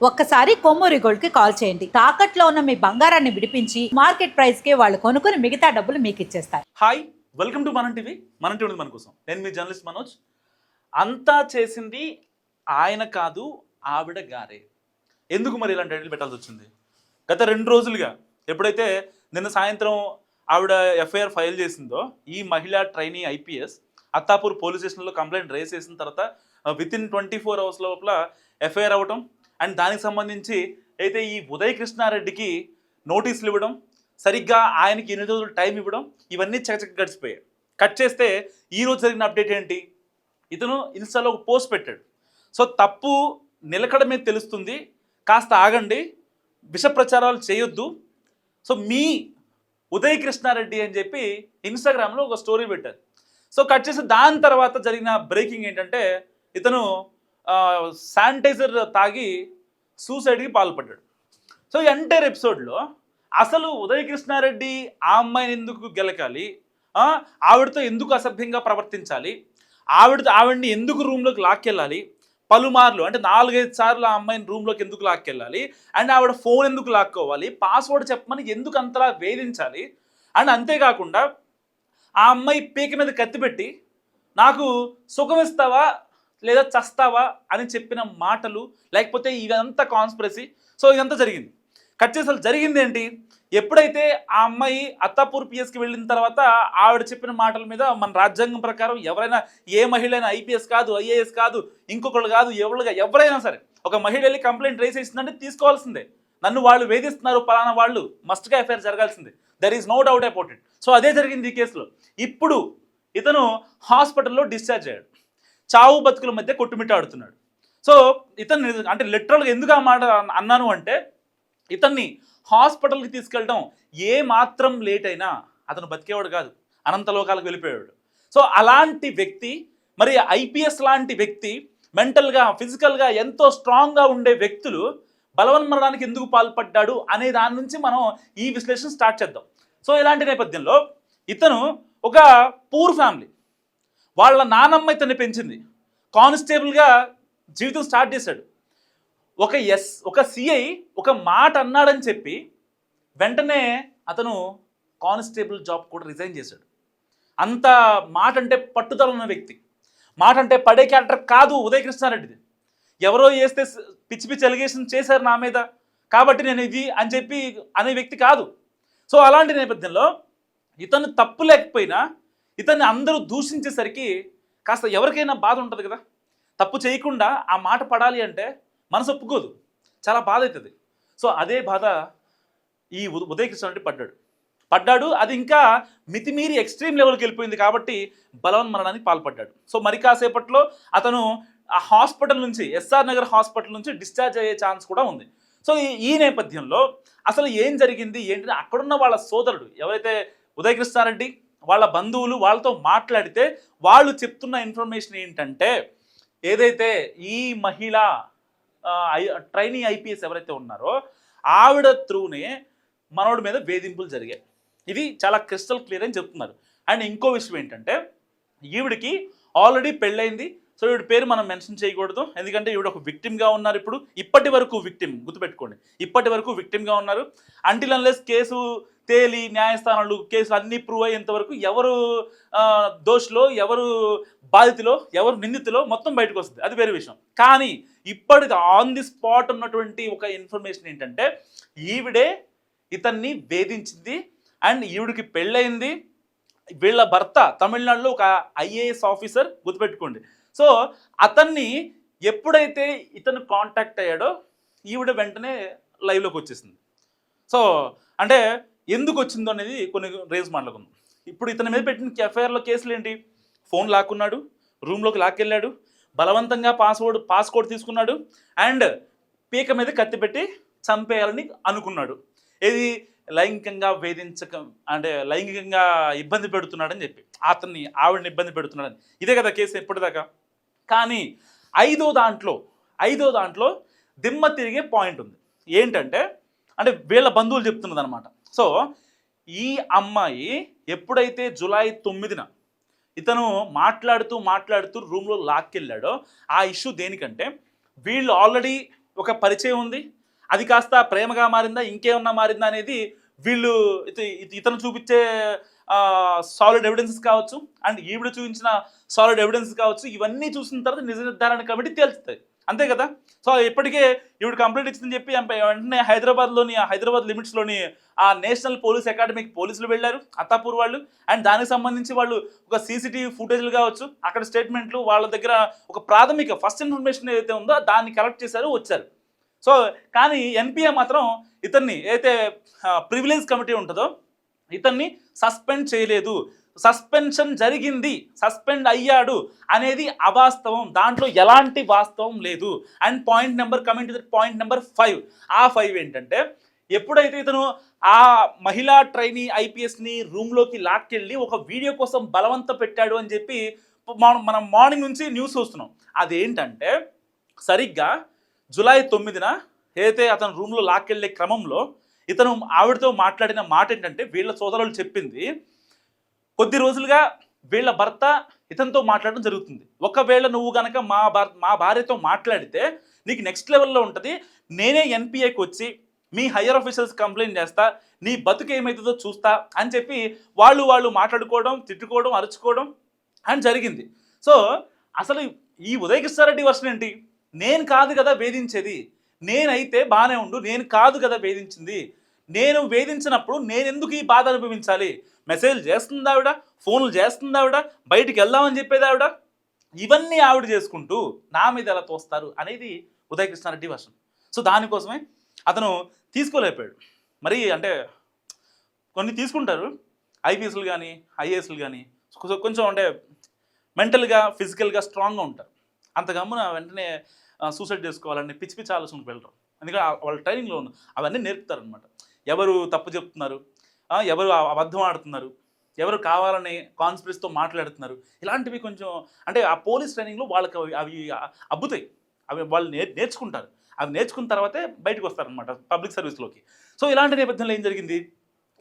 ఒక్కసారి కొమ్మూరి గోల్డ్ కి కాల్ చేయండి. తాకట్లో ఉన్న మీ బంగారాన్ని విడిపించి మార్కెట్ ప్రైస్ కి వాళ్ళు కొనుక్కుని మిగతా డబ్బులు మీకు ఇచ్చేస్తారు. హాయ్, వెల్కమ్ టు మనం టీవీ. మన టీవీ మన కోసం. నేను మీ జర్నలిస్ట్ మనోజ్. అంతా చేసింది ఆయన కాదు, ఆవిడ గారే. ఎందుకు మరి ఇలాంటి టైటిల్ పెట్టాల్సి వచ్చింది? గత 2 రోజులుగా ఎప్పుడైతే నిన్న సాయంత్రం ఆవిడ ఎఫ్ఐఆర్ ఫైల్ చేసిందో, ఈ మహిళా ట్రైనీ ఐపీఎస్ అత్తాపూర్ పోలీస్ స్టేషన్లో కంప్లైంట్ రేస్ చేసిన తర్వాత వితిన్ 24 అవర్స్ లోపల ఎఫ్ఐఆర్ అవ్వటం, అండ్ దానికి సంబంధించి అయితే ఈ ఉదయ్ కృష్ణారెడ్డికి నోటీసులు ఇవ్వడం, సరిగ్గా ఆయనకి 8 రోజులు టైం ఇవ్వడం, ఇవన్నీ చకచక గడిచిపోయాయి. కట్ చేస్తే ఈరోజు జరిగిన అప్డేట్ ఏంటి? ఇతను ఇన్స్టాలో ఒక పోస్ట్ పెట్టాడు. సో తప్పు నిలకడమే తెలుస్తుంది, కాస్త ఆగండి, విష ప్రచారాలు చేయొద్దు, సో మీ ఉదయ్ కృష్ణారెడ్డి అని చెప్పి ఇన్స్టాగ్రామ్లో ఒక స్టోరీ పెట్టారు. సో కట్ చేసి దాని తర్వాత జరిగిన బ్రేకింగ్ ఏంటంటే, ఇతను శానిటైజర్ తాగి సూసైడ్కి పాల్పడ్డాడు. సో ఈ ఎంటైర్ ఎపిసోడ్లో అసలు ఉదయ్ కృష్ణారెడ్డి ఆ అమ్మాయిని ఎందుకు గెలకాలి, ఆవిడతో ఎందుకు అసభ్యంగా ప్రవర్తించాలి, ఆవిడని ఎందుకు రూమ్లోకి లాక్కెళ్ళాలి, పలుమార్లు అంటే 4-5 సార్లు ఆ అమ్మాయిని రూమ్లోకి ఎందుకు లాక్కెళ్ళాలి, అండ్ ఆవిడ ఫోన్ ఎందుకు లాక్కోవాలి, పాస్వర్డ్ చెప్పమని ఎందుకు అంతలా వేధించాలి, అండ్ అంతేకాకుండా ఆ అమ్మాయి పీక మీద కత్తిపెట్టి నాకు సుఖం ఇస్తావా లేదా చస్తావా అని చెప్పిన మాటలు, లేకపోతే ఇదంతా కాన్స్పిరసీ. సో ఇదంతా జరిగింది. కట్ చేసి అసలు జరిగింది ఏంటి? ఎప్పుడైతే ఆ అమ్మాయి అత్తాపూర్ పిఎస్కి వెళ్ళిన తర్వాత ఆవిడ చెప్పిన మాటల మీద మన రాజ్యాంగం ప్రకారం ఎవరైనా, ఏ మహిళ అయినా, ఐపీఎస్ కాదు, ఐఏఎస్ కాదు, ఇంకొకళ్ళు కాదు, ఎవరైనా సరే ఒక మహిళ వెళ్ళి కంప్లైంట్ రేస్ చేసిందంటే తీసుకోవాల్సిందే. నన్ను వాళ్ళు వేధిస్తున్నారు పలానా వాళ్ళు, మస్ట్గా ఎఫ్ఐఆర్ జరగాల్సిందే. There is no doubt about it. So అదే జరిగింది ఈ కేసులో. ఇప్పుడు ఇతను హాస్పిటల్లో డిశ్చార్జ్ అయ్యాడు. చావు బతుకుల మధ్య కొట్టుమిట్టాడుతున్నాడు. సో ఇతను అంటే లిటరల్గా ఎందుకు ఆ మాట అన్నాను అంటే, ఇతన్ని హాస్పిటల్కి తీసుకెళ్ళడం ఏ మాత్రం లేట్ అయినా అతను బతికేవాడు కాదు, అనంతలోకాలకు వెళ్ళిపోయాడు. సో అలాంటి వ్యక్తి, మరి ఐపీఎస్ లాంటి వ్యక్తి, మెంటల్గా ఫిజికల్గా ఎంతో స్ట్రాంగ్గా ఉండే వ్యక్తులు బలవన్మరణానికి ఎందుకు పాల్పడ్డాడు అనే దాని నుంచి మనం ఈ విశ్లేషణ స్టార్ట్ చేద్దాం. సో ఇలాంటి నేపథ్యంలో ఇతను ఒక పూర్ ఫ్యామిలీ, వాళ్ళ నానమ్మ ఇతన్ని పెంచింది, కానిస్టేబుల్గా జీవితం స్టార్ట్ చేశాడు. ఒక సిఐ ఒక మాట అన్నాడని చెప్పి వెంటనే అతను కానిస్టేబుల్ జాబ్ కూడా రిజైన్ చేశాడు. అంత మాట అంటే పట్టుదల ఉన్న వ్యక్తి, మాట అంటే పడే క్యారెక్టర్ కాదు ఉదయ్ కృష్ణారెడ్డిది. ఎవరో చేస్తే పిచ్చి పిచ్చి ఎలిగేషన్ చేశారు నా మీద కాబట్టి నేను ఇది అని చెప్పి అనే వ్యక్తి కాదు. సో అలాంటి నేపథ్యంలో ఇతను తప్పు లేకపోయినా ఇతన్ని అందరూ దూషించేసరికి కాస్త ఎవరికైనా బాధ ఉంటుంది కదా. తప్పు చేయకుండా ఆ మాట పడాలి అంటే మనసు ఒప్పుకోదు, చాలా బాధ అవుతుంది. సో అదే బాధ ఈ ఉదయ్ కృష్ణారెడ్డి పడ్డాడు. అది ఇంకా మితిమీరి ఎక్స్ట్రీమ్ లెవెల్కి వెళ్ళిపోయింది కాబట్టి బలవన్మరణానికి పాల్పడ్డాడు. సో మరి కాసేపట్లో అతను ఆ హాస్పిటల్ నుంచి, ఎస్ఆర్ నగర్ హాస్పిటల్ నుంచి డిశ్చార్జ్ అయ్యే ఛాన్స్ కూడా ఉంది. సో ఈ నేపథ్యంలో అసలు ఏం జరిగింది ఏంటి, అక్కడున్న వాళ్ళ సోదరుడు ఎవరైతే ఉదయ్ కృష్ణారెడ్డి, వాళ్ళ బంధువులు, వాళ్ళతో మాట్లాడితే వాళ్ళు చెప్తున్న ఇన్ఫర్మేషన్ ఏంటంటే, ఏదైతే ఈ మహిళ ట్రైనీ ఐపీఎస్ ఎవరైతే ఉన్నారో ఆవిడ త్రూనే మనోడి మీద వేధింపులు జరిగాయి. ఇది చాలా క్రిస్టల్ క్లియర్ అని చెప్తున్నారు. అండ్ ఇంకో విషయం ఏంటంటే, ఈవిడికి ఆల్రెడీ పెళ్ళైంది. సో ఈవిడ పేరు మనం మెన్షన్ చేయకూడదు, ఎందుకంటే ఈవిడ ఒక విక్టిమ్గా ఉన్నారు. ఇప్పటి వరకు విక్టిమ్, గుర్తుపెట్టుకోండి, ఇప్పటి వరకు విక్టిమ్గా ఉన్నారు. అంటిల్ అన్లెస్ కేసు తేలి న్యాయస్థానాలు కేసులు అన్నీ ప్రూవ్ అయ్యేంత వరకు ఎవరు దోషిలో, ఎవరు బాధితులో, ఎవరు నిందితులో మొత్తం బయటకు వస్తుంది, అది వేరే విషయం. కానీ ఇప్పటికి ఆన్ ది స్పాట్ ఉన్నటువంటి ఒక ఇన్ఫర్మేషన్ ఏంటంటే, ఈవిడే ఇతన్ని వేధించింది అండ్ ఈవిడికి పెళ్ళయింది. వీళ్ళ భర్త తమిళనాడులో ఒక ఐఏఎస్ ఆఫీసర్, గుర్తుపెట్టుకోండి. సో అతన్ని ఎప్పుడైతే ఇతను కాంటాక్ట్ అయ్యాడో ఈవిడ వెంటనే లైవ్లోకి వచ్చేసింది. సో అంటే ఎందుకు వచ్చిందో అనేది కొన్ని రేజ్ మాట్లాడుకుందాం. ఇప్పుడు ఇతని మీద పెట్టిన ఎఫ్ఐఆర్లో కేసులు ఏంటి? ఫోన్ లాక్కున్నాడు, రూమ్లోకి లాక్కెళ్ళాడు, బలవంతంగా పాస్కోడ్ తీసుకున్నాడు, అండ్ పీక మీద కత్తి పెట్టి చంపేయాలని అనుకున్నాడు. ఏది లైంగికంగా లైంగికంగా ఇబ్బంది పెడుతున్నాడని చెప్పి, ఆవిడని ఇబ్బంది పెడుతున్నాడని. ఇదే కదా కేసు ఎప్పటిదాకా. కానీ ఐదో దాంట్లో దిమ్మ తిరిగే పాయింట్ ఉంది. ఏంటంటే, అంటే వీళ్ళ బంధువులు చెప్తున్నది అనమాట. సో ఈ అమ్మాయి ఎప్పుడైతే జూలై 9న ఇతను మాట్లాడుతూ రూమ్లో లాక్కెళ్ళాడో, ఆ ఇష్యూ దేనికంటే, వీళ్ళు ఆల్రెడీ ఒక పరిచయం ఉంది, అది కాస్త ప్రేమగా మారిందా ఇంకేమన్నా మారిందా అనేది వీళ్ళు ఇతను చూపించే సాలిడ్ ఎవిడెన్సెస్ కావచ్చు అండ్ ఈవిడ చూపించిన సాలిడ్ ఎవిడెన్స్ కావచ్చు, ఇవన్నీ చూసిన తర్వాత నిజ నిర్ధారణ కమిటీ తేల్చుతాయి, అంతే కదా. సో ఇప్పటికే ఈవిడ కంప్లైంట్ ఇచ్చిందని చెప్పి వెంటనే హైదరాబాద్ లిమిట్స్లోని ఆ నేషనల్ పోలీస్ అకాడమీకి పోలీసులు వెళ్ళారు, అత్తాపూర్ వాళ్ళు. అండ్ దానికి సంబంధించి వాళ్ళు ఒక సీసీటీవీ ఫుటేజ్లు కావచ్చు, అక్కడ స్టేట్మెంట్లు, వాళ్ళ దగ్గర ఒక ప్రాథమిక ఫస్ట్ ఇన్ఫర్మేషన్ ఏదైతే ఉందో దాన్ని కలెక్ట్ చేశారు, వచ్చారు. సో కానీ ఎన్పిఏ మాత్రం ఇతన్ని ఏదైతే ప్రివిలేజ్ కమిటీ ఉంటుందో ఇతన్ని సస్పెండ్ చేయలేదు. సస్పెన్షన్ జరిగింది, సస్పెండ్ అయ్యాడు అనేది అవాస్తవం, దాంట్లో ఎలాంటి వాస్తవం లేదు. And point number coming to point number 5, ఆ 5 ఏంటంటే ఎప్పుడైతే ఇతను ఆ మహిళా ట్రైనీ ఐపీఎస్ని రూమ్లోకి లాక్కెళ్ళి ఒక వీడియో కోసం బలవంత పెట్టాడు అని చెప్పి మనం మార్నింగ్ నుంచి న్యూస్ చూస్తున్నాం. అదేంటంటే సరిగ్గా జూలై 9న ఏదైతే అతను రూమ్లో లాక్కెళ్ళే క్రమంలో ఇతను ఆవిడతో మాట్లాడిన మాట ఏంటంటే, వీళ్ళ సోదరులు చెప్పింది, కొద్ది రోజులుగా వీళ్ళ భర్త ఇతనితో మాట్లాడడం జరుగుతుంది, ఒకవేళ నువ్వు కనుక మా భార్యతో మాట్లాడితే నీకు నెక్స్ట్ లెవెల్లో ఉంటుంది, నేనే ఎన్పిఏకి వచ్చి మీ హయ్యర్ ఆఫీసర్స్ కంప్లైంట్ చేస్తా, నీ బతుకు ఏమవుతుందో చూస్తా అని చెప్పి వాళ్ళు మాట్లాడుకోవడం, తిట్టుకోవడం, అరుచుకోవడం అని జరిగింది. సో అసలు ఈ ఉదయ్ కృష్ణారెడ్డి వర్షన్ ఏంటి, నేను కాదు కదా వేధించేది, నేనైతే బాగానే ఉండు, నేను కాదు కదా వేధించింది, నేను వేధించినప్పుడు నేను ఎందుకు ఈ బాధ అనుభవించాలి, మెసేజ్ చేస్తుంది ఆవిడ, ఫోన్లు చేస్తుంది ఆవిడ, బయటికి వెళ్దామని చెప్పేది ఆవిడ, ఇవన్నీ ఆవిడ చేసుకుంటూ నా మీద ఎలా తోస్తారు అనేది ఉదయ్ కృష్ణారెడ్డి వర్షన్. సో దానికోసమే అతను తీసుకోలేకపోయాడు. మరి అంటే కొన్ని తీసుకుంటారు ఐపీఎస్లు కానీ ఐఏఎస్లు కానీ, కొంచెం అంటే మెంటల్గా ఫిజికల్గా స్ట్రాంగ్గా ఉంటారు, అంత గమ్మున వెంటనే సూసైడ్ చేసుకోవాలని పిచ్చి పిచ్చి ఆలోచనకు వెళ్ళరు. ఎందుకంటే వాళ్ళ ట్రైనింగ్లో ఉన్న అవన్నీ నేర్పుతారు అనమాట. ఎవరు తప్పు చెప్తున్నారు, ఎవరు అబద్ధం ఆడుతున్నారు, ఎవరు కావాలని కాన్స్పిరసీతో మాట్లాడుతున్నారు, ఇలాంటివి కొంచెం అంటే ఆ పోలీస్ ట్రైనింగ్లో వాళ్ళకి అవి అబ్బుతాయి, అవి వాళ్ళు నేర్చుకుంటారు. అవి నేర్చుకున్న తర్వాతే బయటకు వస్తారనమాట పబ్లిక్ సర్వీస్లోకి. సో ఇలాంటి నేపథ్యంలో ఏం జరిగింది,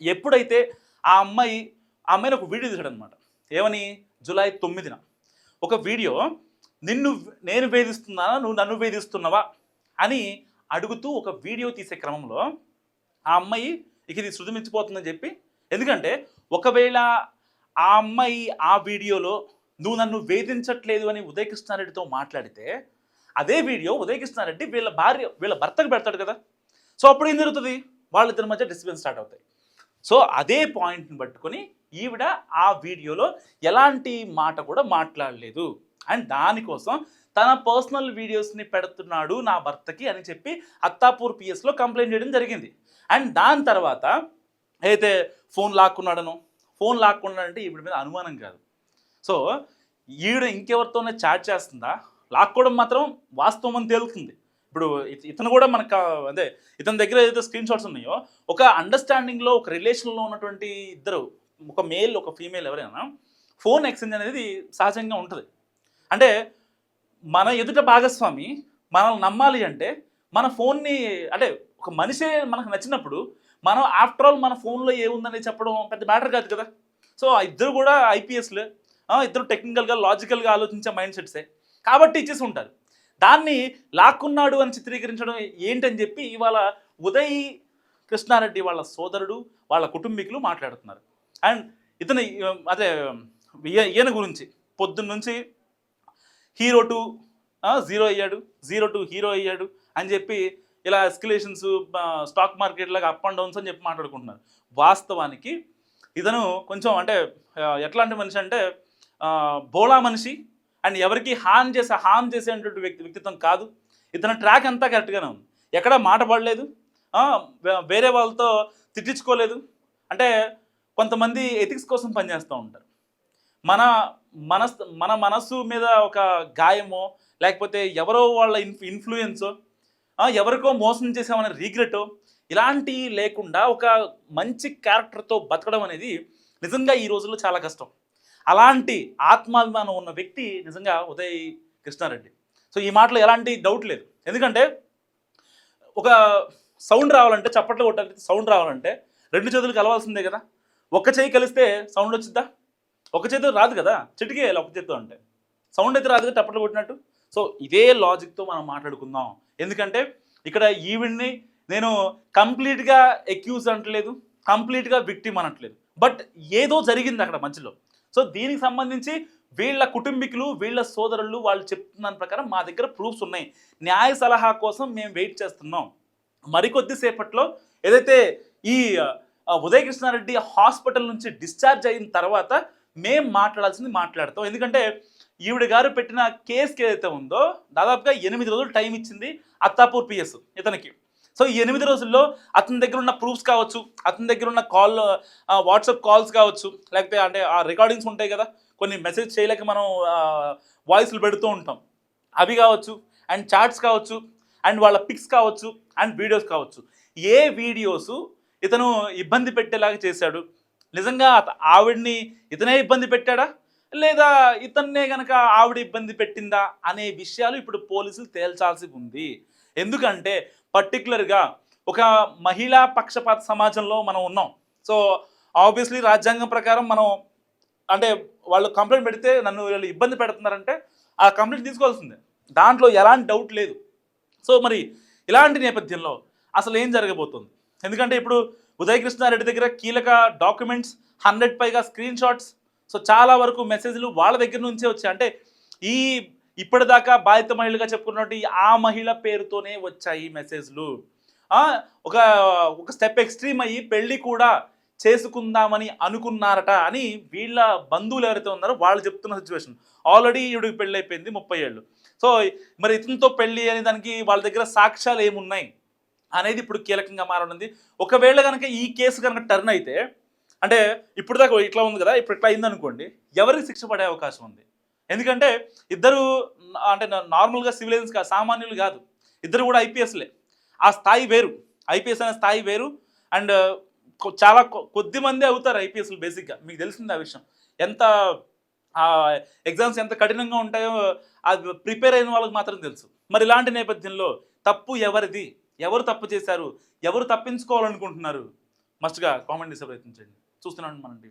ఎప్పుడైతే ఆ అమ్మాయిని ఒక వీడియో తీశాడు అనమాట. ఏమని, జూలై 9న ఒక వీడియో, నేను వేధిస్తున్నానా, నువ్వు నన్ను వేధిస్తున్నావా అని అడుగుతూ ఒక వీడియో తీసే క్రమంలో ఆ అమ్మాయి ఇది శృతిమించిపోతుందని చెప్పి, ఎందుకంటే ఒకవేళ ఆ అమ్మాయి ఆ వీడియోలో నువ్వు నన్ను వేధించట్లేదు అని ఉదయ్ కృష్ణారెడ్డితో మాట్లాడితే అదే వీడియో ఉదయ్ కృష్ణారెడ్డి వీళ్ళ భర్తకు పెడతాడు కదా. సో అప్పుడు ఏం జరుగుతుంది, వాళ్ళిద్దరి మధ్య డిస్టర్బెన్స్ స్టార్ట్ అవుతాయి. సో అదే పాయింట్ని పట్టుకొని ఈవిడ ఆ వీడియోలో ఎలాంటి మాట కూడా మాట్లాడలేదు, అండ్ దానికోసం తన పర్సనల్ వీడియోస్ని పెడుతున్నాడు నా భర్తకి అని చెప్పి అత్తాపూర్ పిఎస్లో కంప్లైంట్ చేయడం జరిగింది. అండ్ దాని తర్వాత అయితే ఫోన్ లాక్కున్నాడంటే ఈవిడ మీద అనుమానం కాదు. సో ఈవిడ ఇంకెవరితోనే చాట్ చేస్తుందా, లాక్కోవడం మాత్రం వాస్తవం అని తేలుతుంది. ఇప్పుడు ఇతను కూడా మనకు అదే ఇతని దగ్గర ఏదైతే స్క్రీన్ షాట్స్ ఉన్నాయో, ఒక అండర్స్టాండింగ్లో ఒక రిలేషన్లో ఉన్నటువంటి ఇద్దరు, ఒక మేల్ ఒక ఫీమేల్ ఎవరైనా ఫోన్ ఎక్స్చేంజ్ అనేది సహజంగా ఉంటుంది. అంటే మన ఎదుట భాగస్వామి మనల్ని నమ్మాలి అంటే మన ఫోన్ని, అంటే ఒక మనిషే మనకు నచ్చినప్పుడు మనం ఆఫ్టర్ ఆల్ మన ఫోన్లో ఏముందని చెప్పడం పెద్ద మ్యాటర్ కాదు కదా. సో ఇద్దరు కూడా ఐపీఎస్లు, ఇద్దరు టెక్నికల్గా లాజికల్గా ఆలోచించే మైండ్ సెట్సే కాబట్టి ఇచ్చేసి ఉంటారు. దాన్ని లాక్కున్నాడు అని చిత్రీకరించడం ఏంటని చెప్పి ఇవాళ ఉదయ్ కృష్ణారెడ్డి వాళ్ళ సోదరుడు వాళ్ళ కుటుంబీకులు మాట్లాడుతున్నారు. అండ్ ఇతను అదే ఈయన గురించి పొద్దున్న నుంచి హీరో టు జీరో అయ్యాడు, జీరో టు హీరో అయ్యాడు అని చెప్పి ఇలా ఎస్కలేషన్స్, స్టాక్ మార్కెట్ లాగా అప్ అండ్ డౌన్స్ అని చెప్పి మాట్లాడుకుంటున్నారు. వాస్తవానికి ఇతను కొంచెం అంటే ఎట్లాంటి మనిషి అంటే బోళా మనిషి, అండ్ ఎవరికి హామ్ చేసేటువంటి వ్యక్తిత్వం కాదు. ఇతని ట్రాక్ అంతా కరెక్ట్గానే ఉంది, ఎక్కడ మాట పడలేదు, వేరే వాళ్ళతో తిట్టించుకోలేదు. అంటే కొంతమంది ఎథిక్స్ కోసం పనిచేస్తూ ఉంటారు. మన మనస్సు మీద ఒక గాయమో లేకపోతే ఎవరో వాళ్ళ ఇన్ఫ్లుయెన్సో, ఎవరికో మోసం చేసామనే రిగ్రెటో ఇలాంటివి లేకుండా ఒక మంచి క్యారెక్టర్తో బతకడం అనేది నిజంగా ఈ రోజుల్లో చాలా కష్టం. అలాంటి ఆత్మాభిమానం ఉన్న వ్యక్తి నిజంగా ఉదయ్ కృష్ణారెడ్డి. సో ఈ మాటలో ఎలాంటి డౌట్ లేదు. ఎందుకంటే ఒక సౌండ్ రావాలంటే, చప్పట్లు కొట్టాలంటే సౌండ్ రావాలంటే రెండు చేతులు కలవాల్సిందే కదా. ఒక్క చేయి కలిస్తే సౌండ్ వచ్చిద్దా? ఒక చేతితో రాదు కదా, చిటికేయాలి ఒక చేతితో అంటే. సౌండ్ అయితే రాదు కదా చప్పట్లు కొట్టినట్టు. సో ఇదే లాజిక్తో మనం మాట్లాడుకుందాం. ఎందుకంటే ఇక్కడ ఈవిడ్ని నేను కంప్లీట్గా ఎక్యూజ్ అనట్లేదు, కంప్లీట్గా విక్టిమ్ అనట్లేదు, బట్ ఏదో జరిగింది అక్కడ మధ్యలో. సో దీనికి సంబంధించి వీళ్ళ కుటుంబీకులు, వీళ్ళ సోదరులు వాళ్ళు చెప్తున్న ప్రకారం మా దగ్గర ప్రూఫ్స్ ఉన్నాయి. న్యాయ సలహా కోసం మేము వెయిట్ చేస్తున్నాం. మరికొద్ది సేపట్లో ఏదైతే ఈ ఉదయ్ కృష్ణారెడ్డి హాస్పిటల్ నుంచి డిశ్చార్జ్ అయిన తర్వాత మేము మాట్లాడాల్సింది మాట్లాడతాం. ఎందుకంటే ఈవిడ గారు పెట్టిన కేసుకి ఏదైతే ఉందో దాదాపుగా 8 రోజులు టైం ఇచ్చింది అత్తాపూర్ పిఎస్ ఇతనికి. సో ఈ 8 రోజుల్లో అతని దగ్గర ఉన్న ప్రూఫ్స్ కావచ్చు, అతని దగ్గర ఉన్న వాట్సాప్ కాల్స్ కావచ్చు, లేకపోతే అంటే ఆ రికార్డింగ్స్ ఉంటాయి కదా, కొన్ని మెసేజ్ చేయలేక మనం వాయిస్లు పెడుతూ ఉంటాం, అవి కావచ్చు, అండ్ చాట్స్ కావచ్చు, అండ్ వాళ్ళ పిక్స్ కావచ్చు, అండ్ వీడియోస్ కావచ్చు. ఏ వీడియోస్ ఇతను ఇబ్బంది పెట్టేలాగా చేశాడు, నిజంగా ఆవిడ్ని ఇతనే ఇబ్బంది పెట్టాడా లేదా ఇతన్నే కనుక ఆవిడ ఇబ్బంది పెట్టిందా అనే విషయాలు ఇప్పుడు పోలీసులు తేల్చాల్సి ఉంది. ఎందుకంటే పర్టికులర్గా ఒక మహిళా పక్షపాత సమాజంలో మనం ఉన్నాం. సో ఆబ్వియస్లీ రాజ్యాంగం ప్రకారం మనం అంటే వాళ్ళు కంప్లైంట్ పెడితే నన్ను వీళ్ళు ఇబ్బంది పెడుతున్నారంటే ఆ కంప్లైంట్ తీసుకోవాల్సిందే, దాంట్లో ఎలాంటి డౌట్ లేదు. సో మరి ఇలాంటి నేపథ్యంలో అసలు ఏం జరగబోతుంది? ఎందుకంటే ఇప్పుడు ఉదయ్ కృష్ణారెడ్డి దగ్గర కీలక డాక్యుమెంట్స్ 100 పైగా స్క్రీన్ షాట్స్, సో చాలా వరకు మెసేజ్లు వాళ్ళ దగ్గర నుంచే వచ్చాయి. అంటే ఇప్పటిదాకా బాధిత మహిళగా చెప్పుకున్నట్టు ఆ మహిళ పేరుతోనే వచ్చాయి మెసేజ్లు. ఒక స్టెప్ ఎక్స్ట్రీమ్ అయ్యి పెళ్ళి కూడా చేసుకుందామని అనుకున్నారట అని వీళ్ళ బంధువులు ఎవరైతే ఉన్నారో వాళ్ళు చెప్తున్న సిచ్యువేషన్. ఆల్రెడీ ఈవిడికి పెళ్ళి అయిపోయింది 30 ఏళ్ళు. సో మరి ఇతనితో పెళ్ళి అనే దానికి వాళ్ళ దగ్గర సాక్ష్యాలు ఏమున్నాయి అనేది ఇప్పుడు కీలకంగా మారనుంది. ఒకవేళ కనుక ఈ కేసు కనుక టర్న్ అయితే, అంటే ఇప్పుడు దాకా ఇట్లా ఉంది కదా, ఇప్పుడు ఇట్లా అయిందనుకోండి, ఎవరికి శిక్ష పడే అవకాశం ఉంది? ఎందుకంటే ఇద్దరు అంటే నార్మల్గా సివిలియన్స్ కాదు, సామాన్యులు కాదు, ఇద్దరు కూడా ఐపీఎస్లే. ఆ స్థాయి వేరు, ఐపీఎస్ అనే స్థాయి వేరు. అండ్ చాలా కొద్ది మంది అవుతారు ఐపీఎస్లు బేసిక్గా, మీకు తెలిసింది ఆ విషయం. ఎంత ఎగ్జామ్స్ ఎంత కఠినంగా ఉంటాయో అది ప్రిపేర్ అయిన వాళ్ళకి మాత్రం తెలుసు. మరి ఇలాంటి నేపథ్యంలో తప్పు ఎవరిది, ఎవరు తప్పు చేశారు, ఎవరు తప్పించుకోవాలనుకుంటున్నారు? మస్ట్గా కామెంట్ చేసే ప్రయత్నించండి. చూస్తున్నాను మనం.